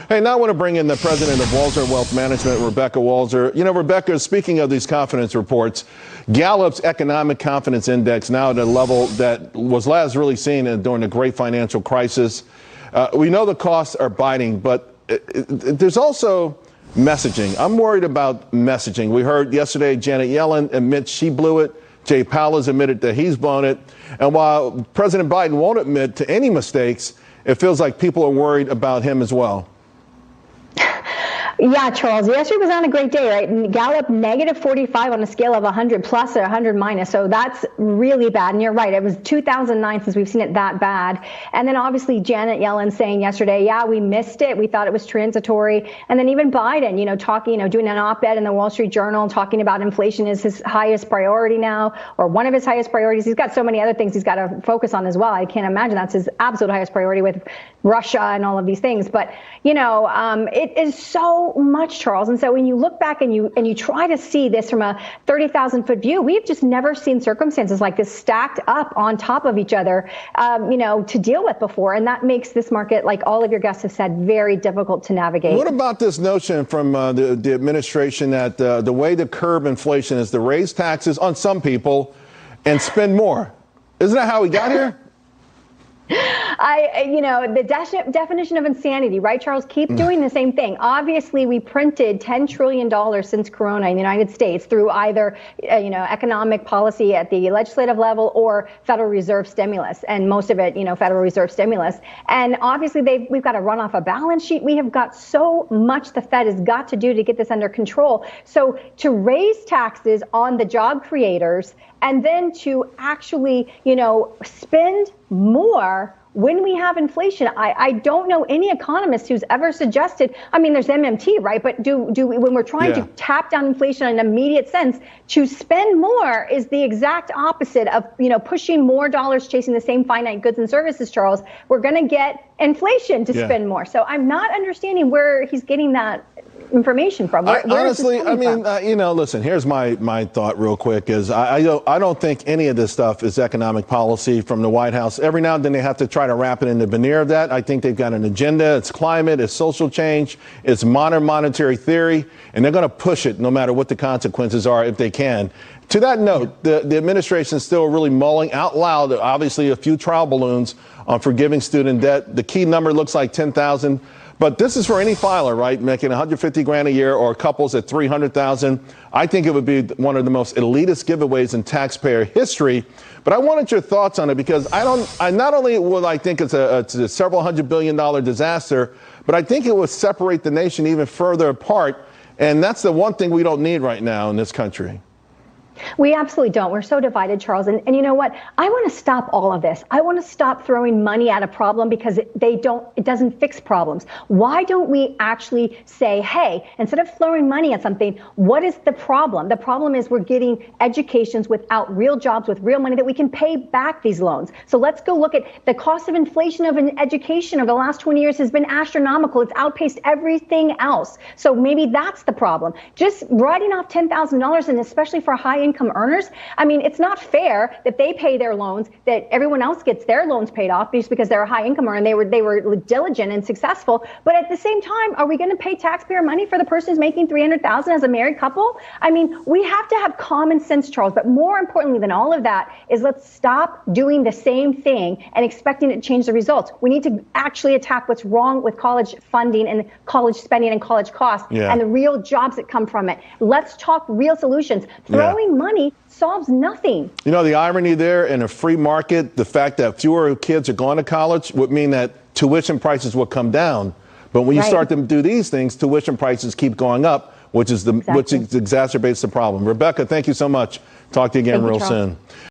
Hey, now I want to bring in the president of Walser Wealth Management, Rebecca Walser. You know, Rebecca, speaking of these confidence reports, Gallup's economic confidence index now at a level that was last really seen during the great financial crisis. We know the costs are biting, but there's also messaging. I'm worried about messaging. We heard yesterday Janet Yellen admit she blew it. Jay Powell has admitted that he's blown it. And while President Biden won't admit to any mistakes, it feels like people are worried about him as well. Yeah, Charles, yesterday was not a great day, right? Gallup negative 45 on a scale of 100 plus or 100 minus. So that's really bad. And you're right. It was 2009 since we've seen it that bad. And then obviously Janet Yellen saying yesterday, yeah, we missed it. We thought it was transitory. And then even Biden, talking, doing an op-ed in the Wall Street Journal, talking about inflation is his highest priority now, or one of his highest priorities. He's got so many other things he's got to focus on as well. I can't imagine that's his absolute highest priority with Russia and all of these things. But, it is so much, Charles. And so when you look back and you try to see this from a 30,000-foot view, we've just never seen circumstances like this stacked up on top of each other, to deal with before. And that makes this market, like all of your guests have said, very difficult to navigate. What about this notion from the administration that the way to curb inflation is to raise taxes on some people and spend more? Isn't that how we got here? The definition of insanity, right, Charles? Keep doing the same thing. Obviously, we printed $10 trillion since Corona in the United States through either, economic policy at the legislative level or Federal Reserve stimulus, and most of it, Federal Reserve stimulus. And obviously, we've got to run off a balance sheet. We have got so much the Fed has got to do to get this under control. So to raise taxes on the job creators and then to actually, spend more when we have inflation. I don't know any economist who's ever suggested, there's MMT, right? But when we're trying to tap down inflation in an immediate sense, to spend more is the exact opposite of, pushing more dollars chasing the same finite goods and services, Charles. We're going to get inflation to spend more. So I'm not understanding where he's getting that information from. Honestly, listen, here's my thought real quick is I don't think any of this stuff is economic policy from the White House. Every now and then they have to try to wrap it in the veneer of that. I think they've got an agenda. It's climate, it's social change, it's modern monetary theory, and they're going to push it no matter what the consequences are if they can. To that note, the administration is still really mulling out loud, obviously a few trial balloons on forgiving student debt. The key number looks like 10,000. But this is for any filer, right, making $150,000 a year or couples at $300,000. I think it would be one of the most elitist giveaways in taxpayer history. But I wanted your thoughts on it because not only will I think it's a several $100 billion disaster, but I think it would separate the nation even further apart. And that's the one thing we don't need right now in this country. We absolutely don't. We're so divided, Charles. And you know what? I want to stop all of this. I want to stop throwing money at a problem because it doesn't fix problems. Why don't we actually say, hey, instead of throwing money at something, what is the problem? The problem is we're getting educations without real jobs, with real money that we can pay back these loans. So let's go look at the cost of inflation of an education over the last 20 years has been astronomical. It's outpaced everything else. So maybe that's the problem. Just writing off $10,000, and especially for high income earners, it's not fair that they pay their loans, that everyone else gets their loans paid off just because they're a high income earner and they were diligent and successful. But at the same time, are we going to pay taxpayer money for the person who's making $300,000 as a married couple? We have to have common sense, Charles. But more importantly than all of that is let's stop doing the same thing and expecting it to change the results. We need to actually attack what's wrong with college funding and college spending and college costs and the real jobs that come from it. Let's talk real solutions. Throwing money solves nothing. The irony there in a free market, the fact that fewer kids are going to college would mean that tuition prices will come down. But when you start to do these things, tuition prices keep going up, which exacerbates the problem. Rebecca, thank you so much. Talk to you again real soon.